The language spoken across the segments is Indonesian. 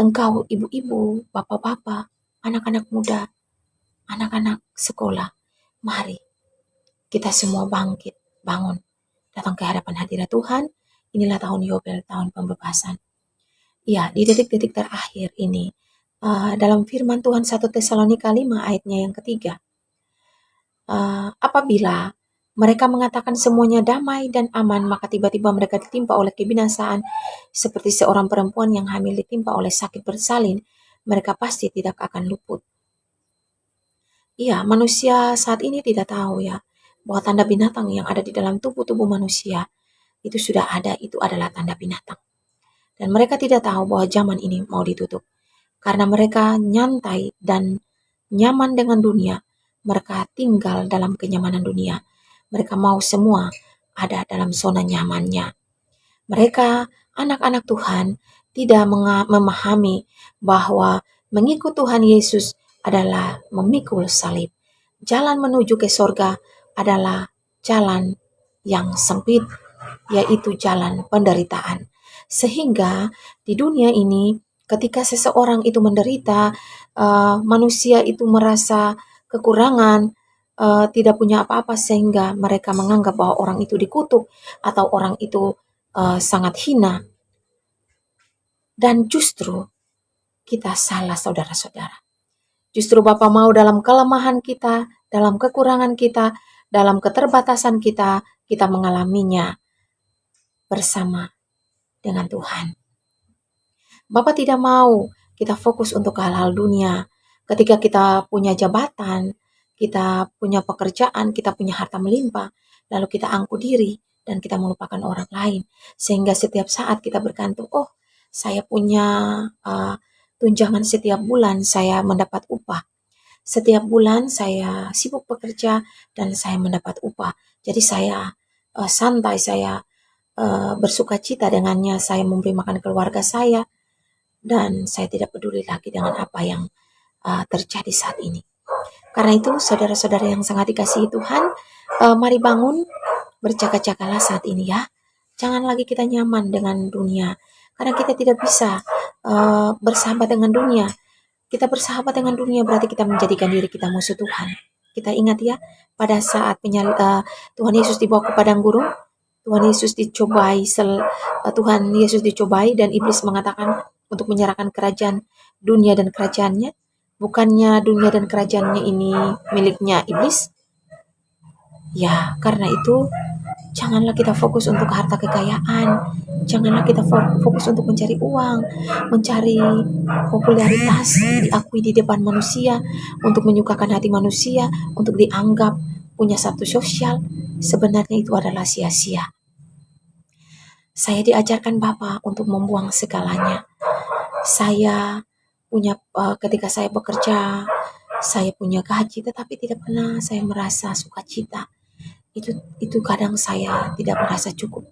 engkau ibu-ibu, bapak-bapak, anak-anak muda, anak-anak sekolah, mari kita semua bangkit, bangun, datang ke hadapan hadirat Tuhan. Inilah tahun Yobel, tahun pembebasan. Ya, di detik-detik terakhir ini, dalam firman Tuhan 1 Tesalonika 5 ayatnya yang ketiga, apabila mereka mengatakan semuanya damai dan aman, maka tiba-tiba mereka ditimpa oleh kebinasaan seperti seorang perempuan yang hamil ditimpa oleh sakit bersalin, mereka pasti tidak akan luput. Iya, manusia saat ini tidak tahu ya, bahwa tanda binatang yang ada di dalam tubuh-tubuh manusia itu sudah ada, itu adalah tanda binatang. Dan mereka tidak tahu bahwa zaman ini mau ditutup. Karena mereka nyantai dan nyaman dengan dunia, mereka tinggal dalam kenyamanan dunia. Mereka mau semua ada dalam zona nyamannya. Mereka, anak-anak Tuhan, tidak memahami bahwa mengikut Tuhan Yesus adalah memikul salib. Jalan menuju ke sorga adalah jalan yang sempit, yaitu jalan penderitaan. Sehingga di dunia ini, ketika seseorang itu menderita, manusia itu merasa kekurangan, tidak punya apa-apa, sehingga mereka menganggap bahwa orang itu dikutuk atau orang itu sangat hina. Dan justru kita salah, saudara-saudara. Justru Bapa mau dalam kelemahan kita, dalam kekurangan kita, dalam keterbatasan kita, kita mengalaminya bersama dengan Tuhan. Bapa tidak mau kita fokus untuk hal-hal dunia. Ketika kita punya jabatan, kita punya pekerjaan, kita punya harta melimpah, lalu kita angkuh diri dan kita melupakan orang lain. Sehingga setiap saat kita bergantung, oh saya punya tunjangan setiap bulan, saya mendapat upah. Setiap bulan saya sibuk bekerja dan saya mendapat upah. Jadi saya santai, saya bersuka cita dengannya, saya memberi makan keluarga saya, dan saya tidak peduli lagi dengan apa yang terjadi saat ini. Karena itu, saudara-saudara yang sangat dikasihi Tuhan, mari bangun, berjaga-jagalah saat ini ya. Jangan lagi kita nyaman dengan dunia, karena kita tidak bisa bersahabat dengan dunia. Kita bersahabat dengan dunia berarti kita menjadikan diri kita musuh Tuhan. Kita ingat ya, pada saat Tuhan Yesus dibawa ke padang gurun, Tuhan Yesus dicobai, Tuhan Yesus dicobai dan iblis mengatakan untuk menyerahkan kerajaan dunia dan kerajaannya. Bukannya dunia dan kerajaannya ini miliknya iblis? Ya, karena itu janganlah kita fokus untuk harta kekayaan. Janganlah kita fokus untuk mencari uang, mencari popularitas, diakui di depan manusia, untuk menyukakan hati manusia, untuk dianggap punya satu sosial. Sebenarnya itu adalah sia-sia. Saya diajarkan Bapa untuk membuang segalanya. Saya punya ketika saya bekerja, saya punya gaji, tetapi tidak pernah saya merasa sukacita. Itu kadang saya tidak merasa cukup.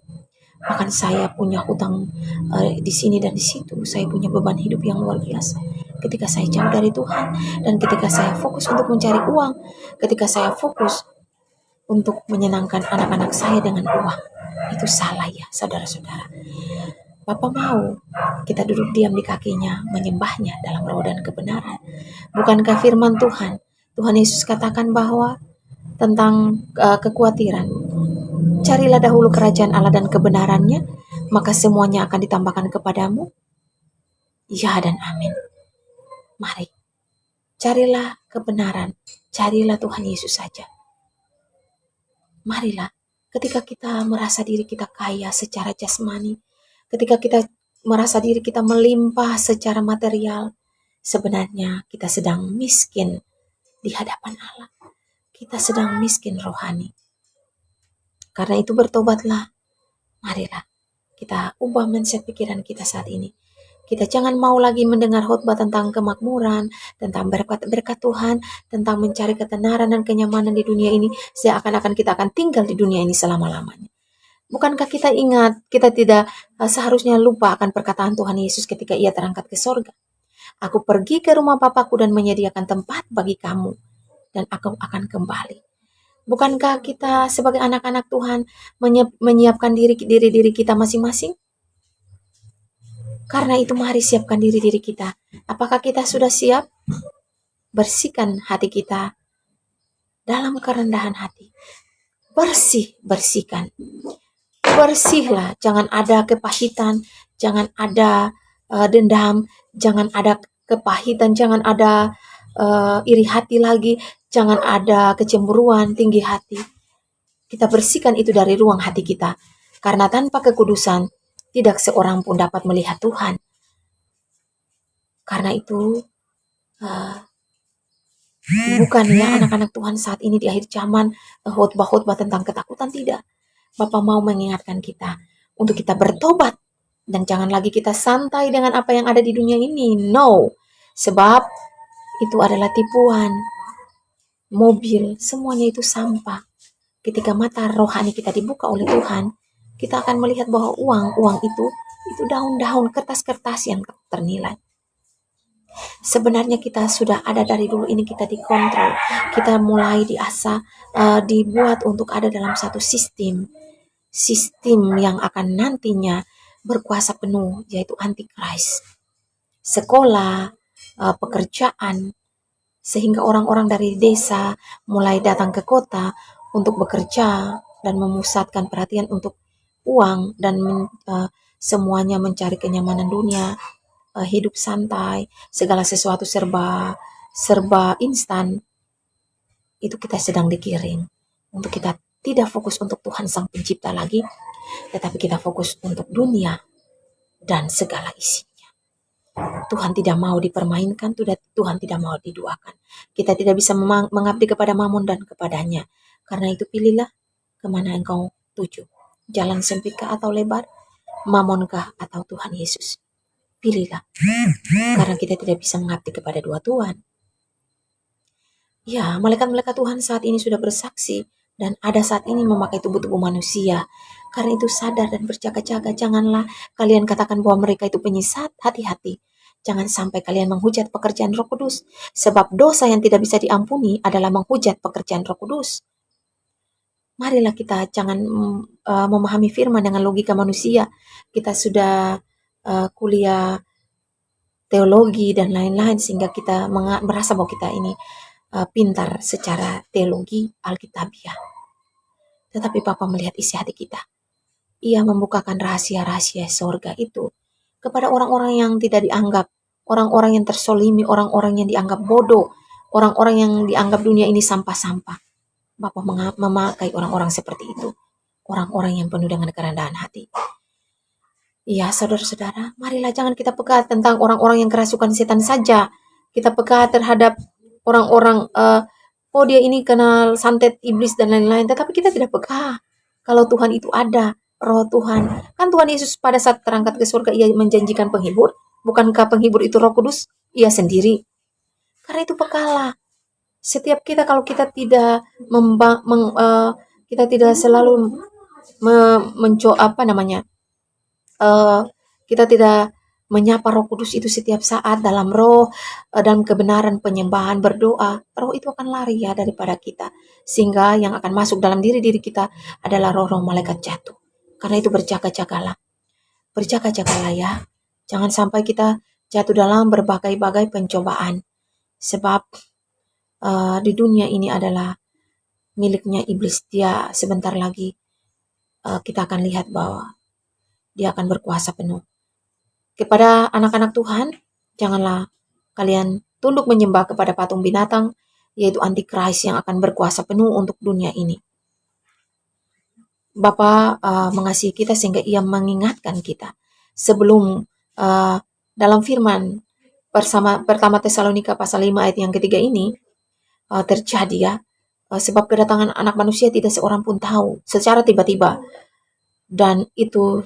Bahkan saya punya hutang di sini dan di situ. Saya punya beban hidup yang luar biasa. Ketika saya jauh dari Tuhan dan ketika saya fokus untuk mencari uang, ketika saya fokus untuk menyenangkan anak-anak saya dengan uang, itu salah ya, saudara-saudara. Bapa mau kita duduk diam di kakinya, menyembahnya dalam roh dan kebenaran. Bukankah firman Tuhan Yesus katakan bahwa tentang kekhawatiran, carilah dahulu kerajaan Allah dan kebenarannya, maka semuanya akan ditambahkan kepadamu. Ya dan amin. Mari, carilah kebenaran, carilah Tuhan Yesus saja. Marilah, ketika kita merasa diri kita kaya secara jasmani, ketika kita merasa diri kita melimpah secara material, sebenarnya kita sedang miskin di hadapan Allah. Kita sedang miskin rohani. Karena itu bertobatlah. Marilah kita ubah mindset pikiran kita saat ini. Kita jangan mau lagi mendengar khotbah tentang kemakmuran, tentang berkat Tuhan, tentang mencari ketenaran dan kenyamanan di dunia ini, seakan-akan kita akan tinggal di dunia ini selama-lamanya. Bukankah kita ingat, kita tidak seharusnya lupa akan perkataan Tuhan Yesus ketika ia terangkat ke sorga. Aku pergi ke rumah Bapakku dan menyediakan tempat bagi kamu, dan aku akan kembali. Bukankah kita sebagai anak-anak Tuhan menyiapkan diri kita masing-masing? Karena itu mari siapkan diri kita. Apakah kita sudah siap? Bersihkan hati kita dalam kerendahan hati. Bersihkan. Bersihlah, jangan ada kepahitan, jangan ada dendam, jangan ada kepahitan, jangan ada iri hati lagi, jangan ada kecemburuan, tinggi hati. Kita bersihkan itu dari ruang hati kita. Karena tanpa kekudusan, tidak seorang pun dapat melihat Tuhan. Karena itu, uh, bukannya anak-anak Tuhan saat ini di akhir zaman khotbah-khotbah tentang ketakutan, tidak. Bapa mau mengingatkan kita untuk kita bertobat. Dan jangan lagi kita santai dengan apa yang ada di dunia ini. No. Sebab itu adalah tipuan. Mobil, semuanya itu sampah. Ketika mata rohani kita dibuka oleh Tuhan, kita akan melihat bahwa uang itu daun-daun, kertas-kertas yang ternilai. Sebenarnya kita sudah ada dari dulu ini, kita dikontrol. Kita mulai diasah, dibuat untuk ada dalam satu sistem yang akan nantinya berkuasa penuh, yaitu antikris. Sekolah, pekerjaan, sehingga orang-orang dari desa mulai datang ke kota untuk bekerja dan memusatkan perhatian untuk uang dan semuanya mencari kenyamanan dunia, hidup santai, segala sesuatu serba instan. Itu kita sedang digiring untuk kita tidak fokus untuk Tuhan Sang Pencipta lagi, tetapi kita fokus untuk dunia dan segala isinya. Tuhan tidak mau dipermainkan, Tuhan tidak mau diduakan. Kita tidak bisa mengabdi kepada Mammon dan kepadanya. Karena itu pilihlah kemana engkau tuju. Jalan sempitkah atau lebar? Mammonkah atau Tuhan Yesus? Pilihlah. Karena kita tidak bisa mengabdi kepada dua Tuhan. Ya, malaikat-malaikat Tuhan saat ini sudah bersaksi dan ada saat ini memakai tubuh-tubuh manusia. Karena itu sadar dan berjaga-jaga. Janganlah kalian katakan bahwa mereka itu penyesat. Hati-hati. Jangan sampai kalian menghujat pekerjaan Roh Kudus. Sebab dosa yang tidak bisa diampuni adalah menghujat pekerjaan Roh Kudus. Marilah kita jangan memahami firman dengan logika manusia. Kita sudah kuliah teologi dan lain-lain sehingga kita merasa bahwa kita ini pintar secara teologi Alkitabiah. Tetapi Bapa melihat isi hati kita. Ia membukakan rahasia-rahasia sorga itu kepada orang-orang yang tidak dianggap, orang-orang yang tersolimi, orang-orang yang dianggap bodoh, orang-orang yang dianggap dunia ini sampah-sampah. Bapa memakai orang-orang seperti itu, orang-orang yang penuh dengan kerendahan hati. Ya, saudara-saudara, marilah jangan kita peka tentang orang-orang yang kerasukan setan saja. Kita peka terhadap orang-orang, oh dia ini kenal santet iblis dan lain-lain, tetapi kita tidak peka kalau Tuhan itu ada. Roh Tuhan. Kan Tuhan Yesus pada saat terangkat ke surga, ia menjanjikan penghibur. Bukankah penghibur itu Roh Kudus? Ia sendiri. Karena itu pekalah. Setiap kita kalau kita tidak kita tidak selalu kita tidak menyapa Roh Kudus itu setiap saat dalam roh, dalam kebenaran penyembahan, berdoa, roh itu akan lari ya daripada kita. Sehingga yang akan masuk dalam diri kita adalah roh-roh malaikat jatuh. Karena itu berjaga-jagalah. Berjaga-jagalah ya. Jangan sampai kita jatuh dalam berbagai-bagai pencobaan. Sebab di dunia ini adalah miliknya iblis. Dia sebentar lagi kita akan lihat bahwa dia akan berkuasa penuh. Kepada anak-anak Tuhan, janganlah kalian tunduk menyembah kepada patung binatang, yaitu antikris yang akan berkuasa penuh untuk dunia ini. Bapa mengasihi kita sehingga ia mengingatkan kita sebelum dalam firman pertama Tesalonika pasal 5 ayat yang ketiga ini terjadi ya, sebab kedatangan anak manusia tidak seorang pun tahu, secara tiba-tiba, dan itu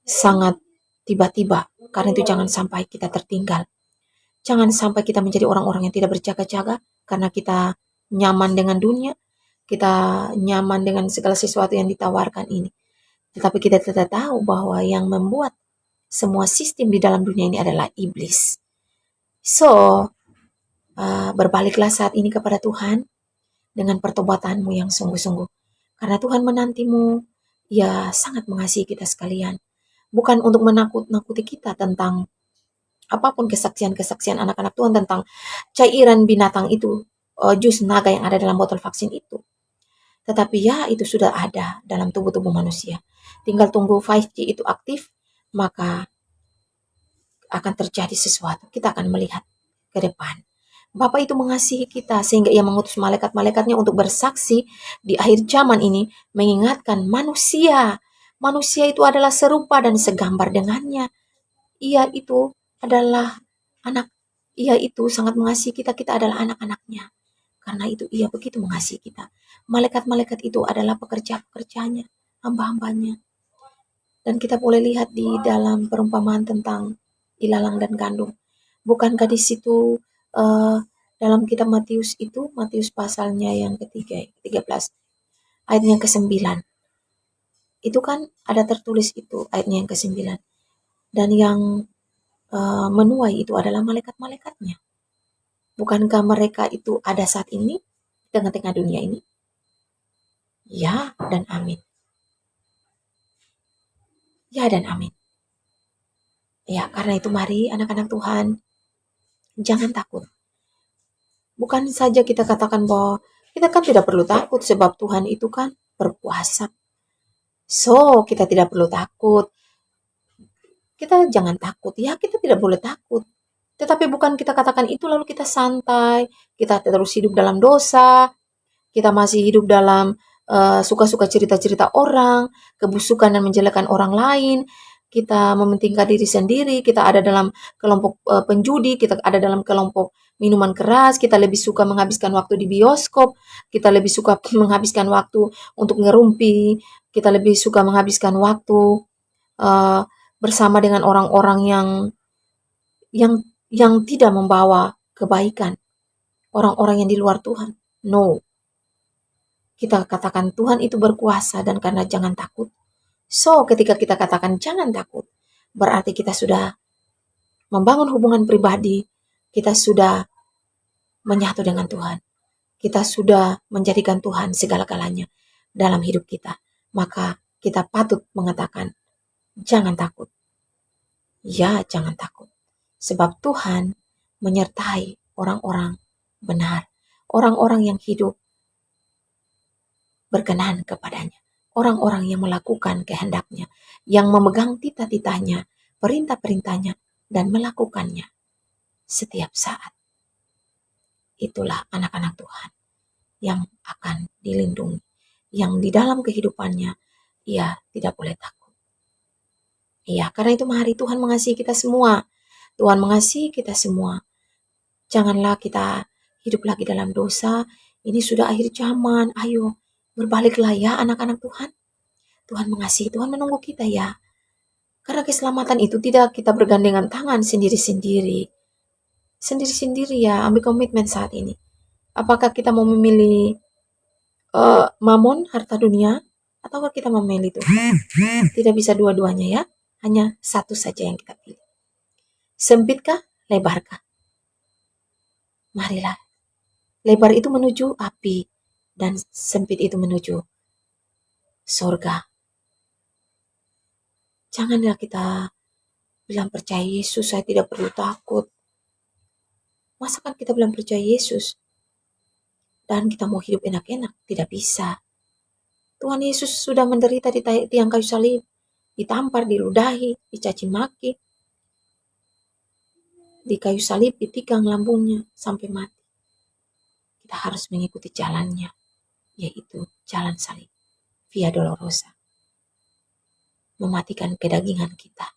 sangat tiba-tiba. Karena itu jangan sampai kita tertinggal, jangan sampai kita menjadi orang-orang yang tidak berjaga-jaga karena kita nyaman dengan dunia, kita nyaman dengan segala sesuatu yang ditawarkan ini. Tetapi kita tidak tahu bahwa yang membuat semua sistem di dalam dunia ini adalah iblis. So, berbaliklah saat ini kepada Tuhan dengan pertobatanmu yang sungguh-sungguh. Karena Tuhan menantimu, ia sangat mengasihi kita sekalian. bukan untuk menakut-nakuti kita tentang apapun kesaksian-kesaksian anak-anak Tuhan tentang cairan binatang itu, jus naga yang ada dalam botol vaksin itu. Tetapi ya itu sudah ada dalam tubuh-tubuh manusia. Tinggal tunggu 5G itu aktif, maka akan terjadi sesuatu. Kita akan melihat ke depan. Bapa itu mengasihi kita sehingga ia mengutus malaikat-malaikatnya untuk bersaksi di akhir zaman ini, mengingatkan manusia. Manusia itu adalah serupa dan segambar dengannya. Ia itu adalah anak, ia itu sangat mengasihi kita, kita adalah anak-anaknya. Karena itu ia begitu mengasihi kita. Malaikat-malaikat itu adalah pekerja-pekerjanya, hamba-hambanya. Dan kita boleh lihat di dalam perumpamaan tentang ilalang dan gandum. Bukankah di situ dalam kitab Matius itu, Matius pasalnya yang ketiga, 13, ayatnya yang ke-9. Itu kan ada tertulis itu ayatnya yang ke-9. Dan yang menuai itu adalah malaikat-malaikatnya. Bukankah mereka itu ada saat ini, tengah-tengah dunia ini? Ya dan amin. Ya dan amin. Ya, karena itu mari anak-anak Tuhan, jangan takut. Bukan saja kita katakan bahwa kita kan tidak perlu takut sebab Tuhan itu kan berkuasa. So, kita tidak perlu takut. Kita jangan takut. Ya, kita tidak boleh takut. Tetapi bukan kita katakan itu lalu kita santai, kita terus hidup dalam dosa, kita masih hidup dalam suka-suka cerita-cerita orang, kebusukan dan menjelekkan orang lain, kita mementingkan diri sendiri, kita ada dalam kelompok penjudi, kita ada dalam kelompok minuman keras, kita lebih suka menghabiskan waktu di bioskop, kita lebih suka menghabiskan waktu untuk ngerumpi, kita lebih suka menghabiskan waktu bersama dengan orang-orang yang yang tidak membawa kebaikan, orang-orang yang di luar Tuhan. No. Kita katakan Tuhan itu berkuasa dan karena jangan takut. So, ketika kita katakan jangan takut, berarti kita sudah membangun hubungan pribadi, kita sudah menyatu dengan Tuhan. Kita sudah menjadikan Tuhan segala-galanya dalam hidup kita. Maka kita patut mengatakan, jangan takut. Ya, jangan takut. Sebab Tuhan menyertai orang-orang benar. Orang-orang yang hidup berkenan kepadanya. Orang-orang yang melakukan kehendaknya. Yang memegang titah-titahnya, perintah-perintahnya, dan melakukannya setiap saat. Itulah anak-anak Tuhan yang akan dilindungi. Yang di dalam kehidupannya, ia tidak boleh takut. Iya, karena itu mari Tuhan mengasihi kita semua. Tuhan mengasihi kita semua. Janganlah kita hidup lagi dalam dosa. Ini sudah akhir zaman. Ayo, berbaliklah ya anak-anak Tuhan. Tuhan mengasihi, Tuhan menunggu kita ya. Karena keselamatan itu tidak kita bergandengan tangan sendiri-sendiri. Sendiri-sendiri ya, ambil komitmen saat ini. Apakah kita mau memilih mamon, harta dunia, atau kita memilih Tuhan? Tidak bisa dua-duanya ya. Hanya satu saja yang kita pilih. Sempitkah? Lebarkah? Marilah. Lebar itu menuju api dan sempit itu menuju sorga. Janganlah kita bilang percaya Yesus, saya tidak perlu takut. Masa kan kita bilang percaya Yesus dan kita mau hidup enak-enak? Tidak bisa. Tuhan Yesus sudah menderita di tiang kayu salib, ditampar, diludahi, dicaci maki, di kayu salib ditikang lambungnya sampai mati. Kita harus mengikuti jalannya, yaitu jalan salib, Via Dolorosa. Mematikan kedagingan kita.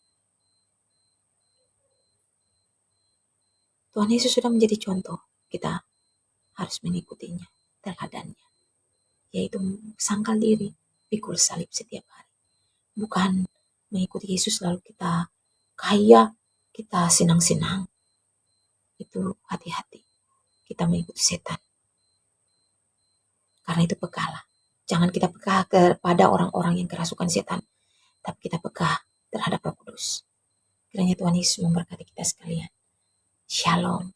Tuhan Yesus sudah menjadi contoh, kita harus mengikutinya, teladannya, yaitu sangkal diri, pikul salib setiap hari. Bukan mengikuti Yesus lalu kita kaya, kita senang-senang. Itu hati-hati, kita mengikuti setan. Karena itu pekala. Jangan kita peka kepada orang-orang yang kerasukan setan, tapi kita peka terhadap Roh Kudus. Kiranya Tuhan Yesus memberkati kita sekalian. Shalom.